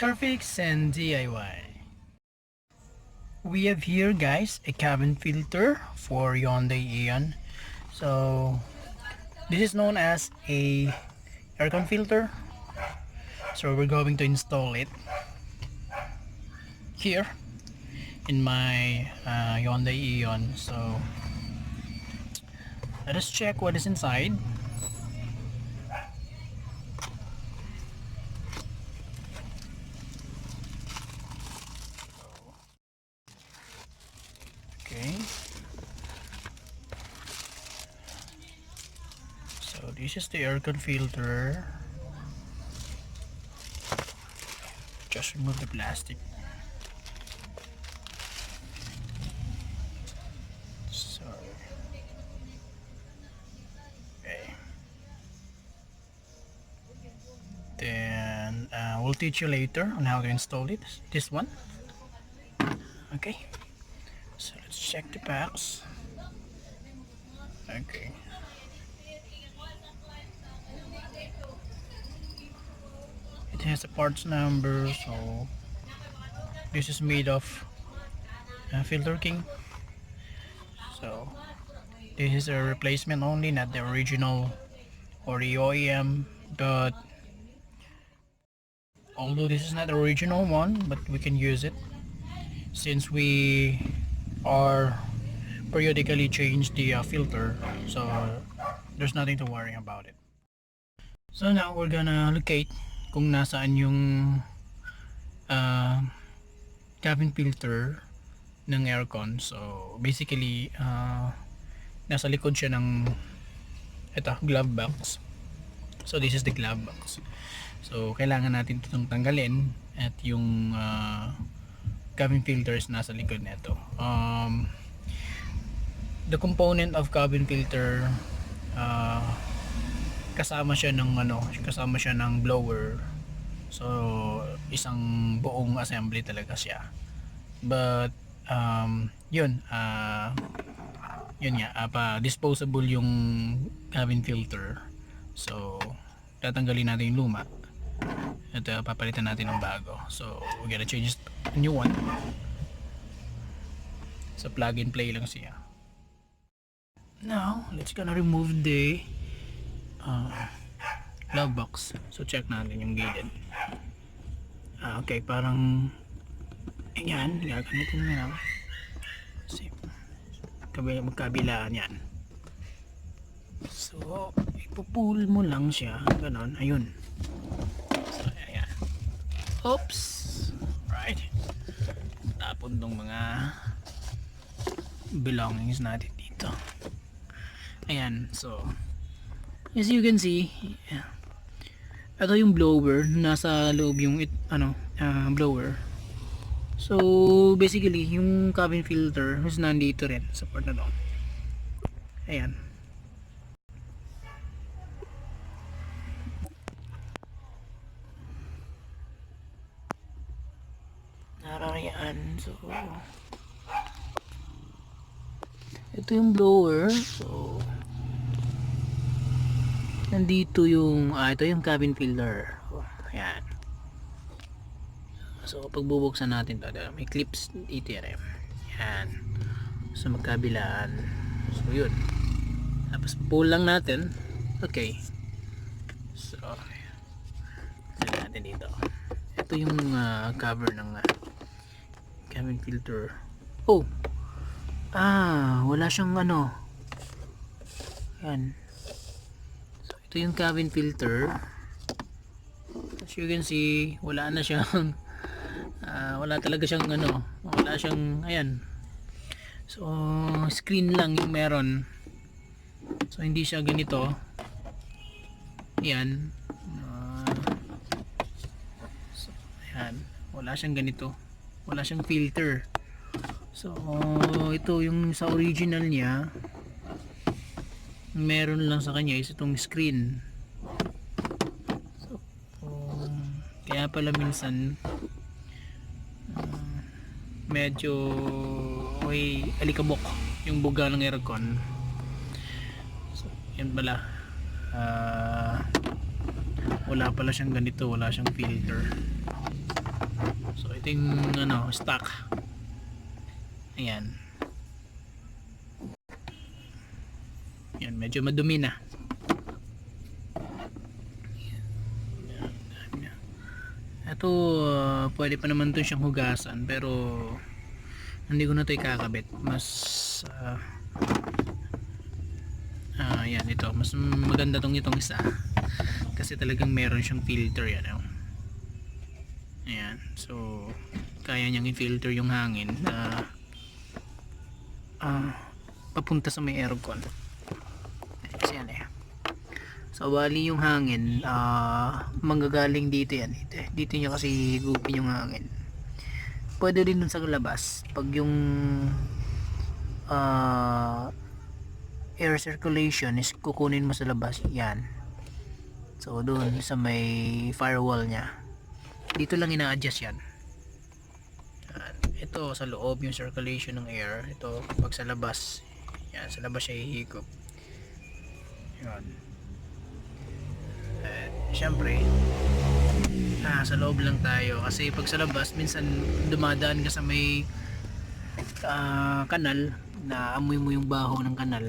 Carfix and DIY. We have here, guys, a cabin filter for Hyundai Eon. So this is known as a aircon filter. So we're going to install it here in my Hyundai Eon. So let us check what is inside. Okay, so this is the aircon filter. Just remove the plastic. So okay, then we'll teach you later on how to install it. This one. Okay, so let's check the packs. Okay, it has a parts number. So this is made of filter king. So this is a replacement only, not the original or the OEM. But although this is not the original one, but we can use it since we are periodically change the filter, so there's nothing to worry about it. So now we're gonna locate kung nasaan yung cabin filter ng aircon. So basically nasa likod siya ng ito, glove box. So this is the glove box. So kailangan natin itong tanggalin at yung cabin filter is nasa likod nito. The component of cabin filter, kasama siya ng blower. So isang buong assembly talaga siya. But yun nga, disposable yung cabin filter. So tatanggalin natin yung luma at papalitan natin ng bago. So we're gonna change a new one. So plug and play lang siya. Now let's gonna remove the glove box. So check natin yung gilid. Okay, parang ayan, gagamitin mo lang kasi magkabilaan yan. So ipupull mo lang siya ganon, ayun. So ayan, oops, right, tapon tong mga belongings natin dito. Ayan, so as you can see, ito yung blower, nasa loob yung blower. So basically yung cabin filter is nandito rin sa part na doon. Ayan, nararayaan. So ito yung blower. So nandito yung ito yung cabin filter. Ayan. So pag bubuksan natin to, may clips dito yan. Ayan, so magkabilaan. So yun, tapos pull lang natin. Okay, so saan natin dito. Ito yung cover ng cabin filter. Oh, wala siyang ayan. So ito yung cabin filter. As you can see, wala na siyang wala talaga siyang wala siyang, ayan. So screen lang yung meron. So hindi siya ganito. Ayan. So ayan, wala siyang ganito. Wala siyang filter. So ito yung sa original niya, meron lang sa kanya is itong screen. So kaya pala minsan medyo may alikabok yung buga ng aircon. So yan pala, wala pala siyang ganito, wala siyang filter. So ito yung ano, stock. Ayan. Yan, medyo madumi na. Ito, pwede pa naman to siyang hugasan, pero hindi ko na ito ikakabit. Mas yan, ito mas maganda itong isa kasi talagang meron siyang filter yan. Ayan, so kaya niyang i-filter yung hangin na papunta sa may aircon. Kasi yan so bali yung hangin manggagaling dito yan, dito niya kasi higupin yung hangin. Pwede rin dun sa labas pag yung air circulation is kukunin mo sa labas yan. So doon sa may firewall nya, dito lang ina-adjust yan. Ito sa loob yung circulation ng air. Ito pag sa labas, yan, sa labas siya hihigop. Yan. Syempre sa loob lang tayo kasi pag sa labas minsan dumadaan ka sa may kanal na amoy mo yung baho ng kanal.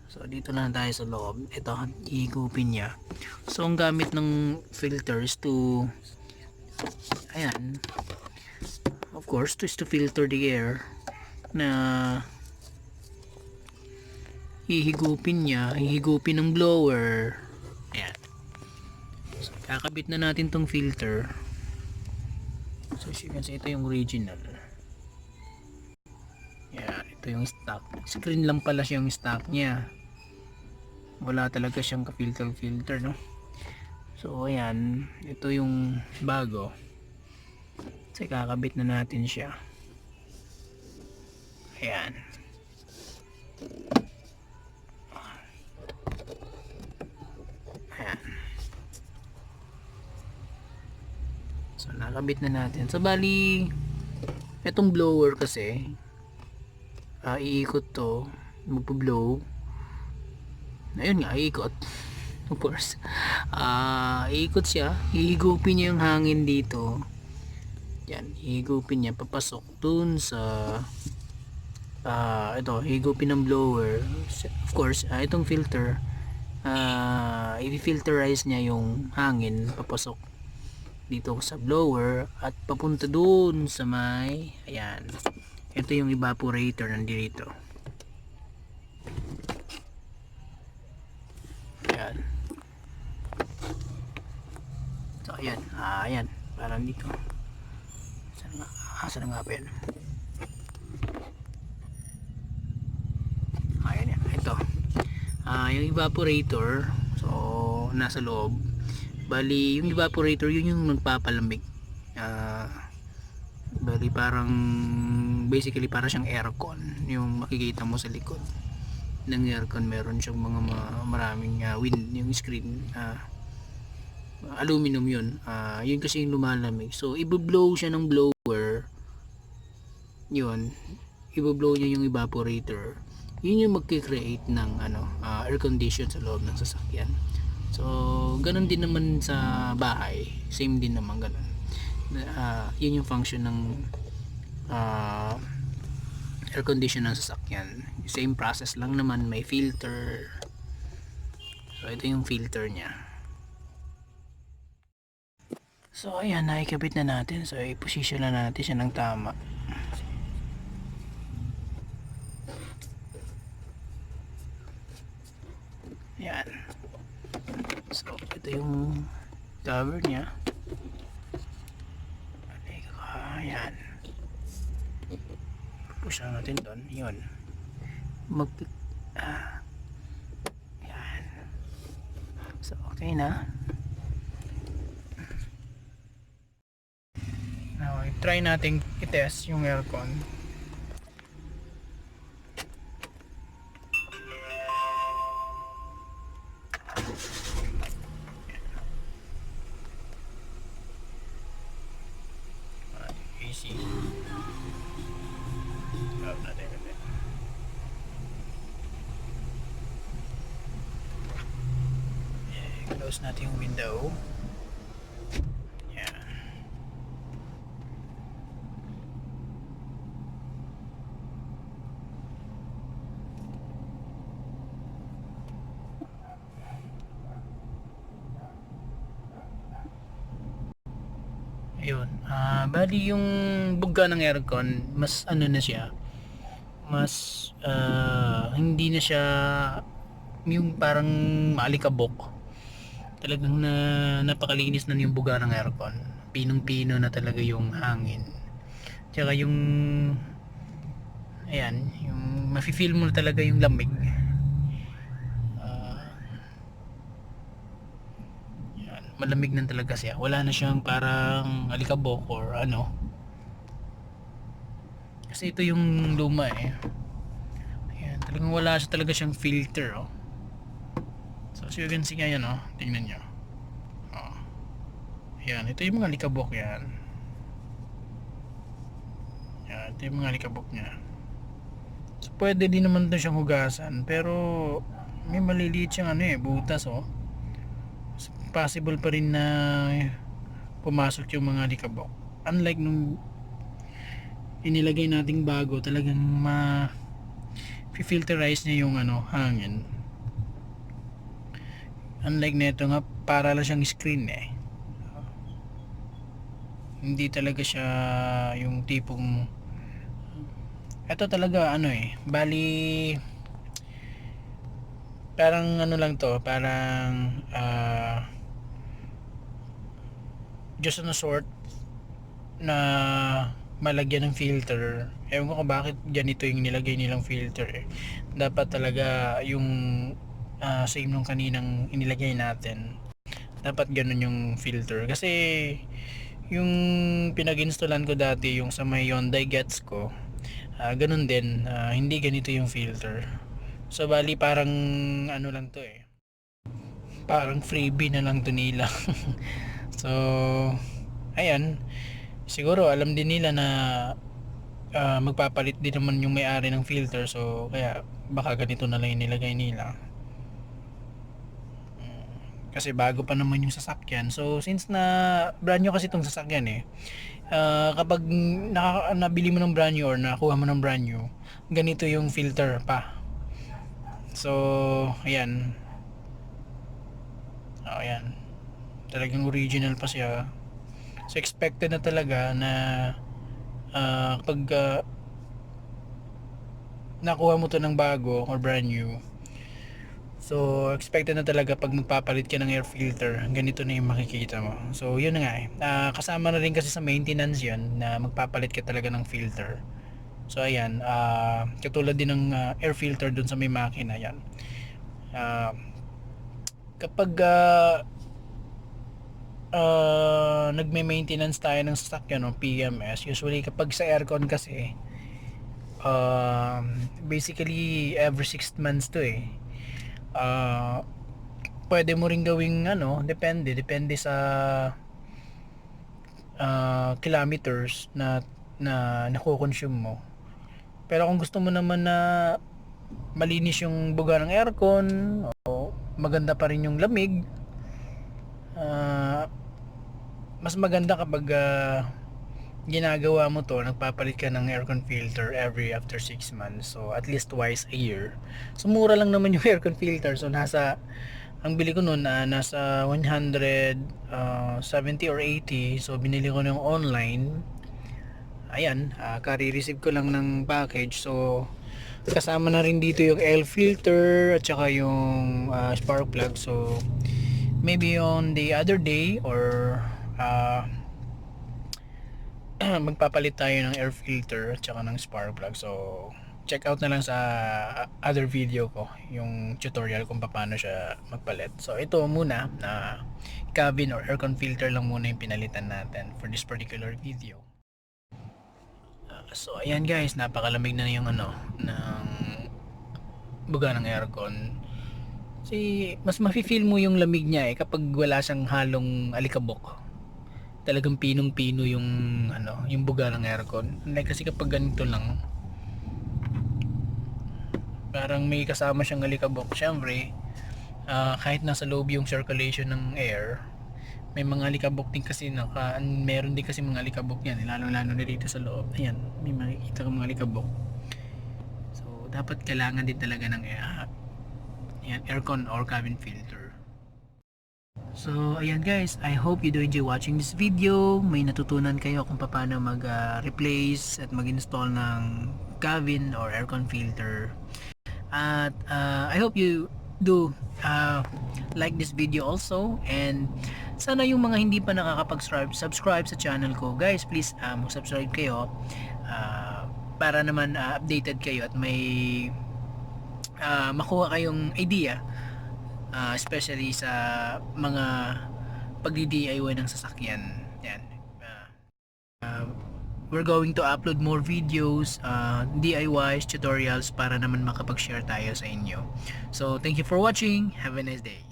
So dito lang tayo sa loob. Ito hihigupin niya. So ang gamit ng filters to ayan, of course, is to filter the air na hihigupin niya, hihigupin ng blower. Ayan. So, kakabit na natin tong filter. So as you can see, ito yung original. Ayan, ito yung stock. Screen lang pala siya yung stock niya. Wala talaga siyang ka-filter, no? So ayan, ito yung bago. So kakabit na natin siya. Ayan. Ayan. So nakabit na natin. So bali itong blower kasi iikot to, magpo-blow. Ayun nga, iikot. Of course. Iikot siya, hihigupin niya yung hangin dito. Yan, hihigupin niya papasok dun sa ito, hihigupin ng blower. Of course, itong filter i-filterize niya yung hangin papasok dito sa blower at papunta dun sa may ayan. Ito yung evaporator nandito. Ayan. So ayan, ayan, parang dito. Saan nga pa yan? Ayan yan, ito. Yung evaporator, so nasa loob. Bali, yung evaporator, yun yung nagpapalamig. Bali, parang basically para siyang aircon. Yung makikita mo sa likod ng aircon, meron siyang mga maraming wind, yung screen. Aluminum yun. Yun kasi yung lumalamig. So, i-blow siya ng blower. Yun. I-blow niya yung evaporator. Yun yung magkikreate ng air condition sa loob ng sasakyan. So, ganun din naman sa bahay. Same din naman ganun. Yun yung function ng air condition ng sasakyan. Same process lang naman. May filter. So, ito yung filter niya. So ayan, nakikabit na natin. So i-position na natin siya ng tama. Ayan. So ito yung cover niya. Ayan. Push na natin doon. Yun. Ayan. So okay na. Now, try nating i-test yung aircon. AC. Grab natin ito. Close natin yung window. Ayun. Bali yung buga ng aircon, mas ano na siya, mas hindi na siya yung parang maalikabok. Talagang napakalinis na yung buga ng aircon. Pinong-pino na talaga yung hangin. Tsaka yung ayan, yung mafe-feel mo talaga yung lamig. Ah, yan, malamig na talaga siya. Wala na siyang parang alikabok or ano. Kasi ito yung luma eh. Ayan, talagang wala siya talaga siyang filter oh. So as you can see ngayon oh, tingnan nyo. Oh. Ayan, ito yung mga alikabok yan. Ayan, ito yung mga alikabok niya. So pwede din naman to siyang hugasan pero may maliliit siyang ano eh, butas oh. So, possible pa rin na pumasok yung mga alikabok. Unlike nung inilagay nating bago, talagang filterize niya yung ano, hangin. Unlike nito nga, para lang siyang screen eh. Hindi talaga siya yung tipong ito talaga ano eh, bali parang ano lang to, parang just on a sort na malagyan ng filter. Ewan ko kung bakit ganito yung nilagay nilang filter eh. Dapat talaga yung same nung kaninang inilagay natin. Dapat ganun yung filter. Kasi yung pinag-installan ko dati yung sa may Hyundai Gets ko, ganun din. Hindi ganito yung filter. So bali parang ano lang to eh. Parang freebie na lang to nila. So ayan, siguro alam din nila na magpapalit din naman yung may-ari ng filter, so kaya baka ganito na lang yung nilagay nila. Kasi bago pa naman yung sasakyan, so since na brand new kasi itong sasakyan eh, kapag nabili mo ng brand new or nakuha mo ng brand new, ganito yung filter pa. So ayan, ayan, talagang original pa siya. So expected na talaga na pag nakuha mo to ng bago or brand new, so expected na talaga pag magpapalit ka ng air filter, ganito na yung makikita mo. So yun na nga eh, kasama na rin kasi sa maintenance yun na magpapalit ka talaga ng filter. So ayan, katulad din ng air filter dun sa may makina yan. Kapag nagme-maintenance tayo ng sasakyan o PMS, usually kapag sa aircon kasi basically every 6 months to eh. Pwede mo ring gawing ano, depende sa kilometers na nako-consume mo. Pero kung gusto mo naman na malinis yung buga ng aircon o maganda pa rin yung lamig, mas maganda kapag ginagawa mo to, nagpapalit ka ng aircon filter every after 6 months, so at least twice a year. So mura lang naman yung aircon filter, so ang bili ko noon nasa 170 or 80, so binili ko ng online. Ayan, kare-receive ko lang ng package, so kasama na rin dito yung air filter at saka yung spark plug. So maybe on the other day or magpapalit tayo ng air filter at saka ng spark plug. So check out na lang sa other video ko yung tutorial kung paano siya magpalit. So ito muna na cabin or aircon filter lang muna yung pinalitan natin for this particular video. So ayan guys, napakalamig na yung ano ng buga ng aircon. Kasi mas mafe-feel mo yung lamig niya eh kapag wala siyang halong alikabok. Talagang pinong-pino yung ano, yung buga ng aircon. Unlike kasi kapag ganito lang, parang may kasama siyang alikabok. Syempre, kahit nasa loob yung circulation ng air, may mga alikabok din kasi meron din kasi mga alikabok yan, lalo na dito sa loob. Ayan, may makikita kang mga alikabok. So, dapat kailangan din talaga ng aircon or cabin filter. So, ayan guys, I hope you do enjoy watching this video. May natutunan kayo kung paano mag-replace at mag-install ng cabin or aircon filter. At I hope you do like this video also, and sana yung mga hindi pa subscribe sa channel ko, guys, please subscribe kayo para naman updated kayo at may makuha kayong idea, especially sa mga pagdi-DIY ng sasakyan. Yan. We're going to upload more videos, DIYs, tutorials para naman makapag-share tayo sa inyo. So, thank you for watching. Have a nice day.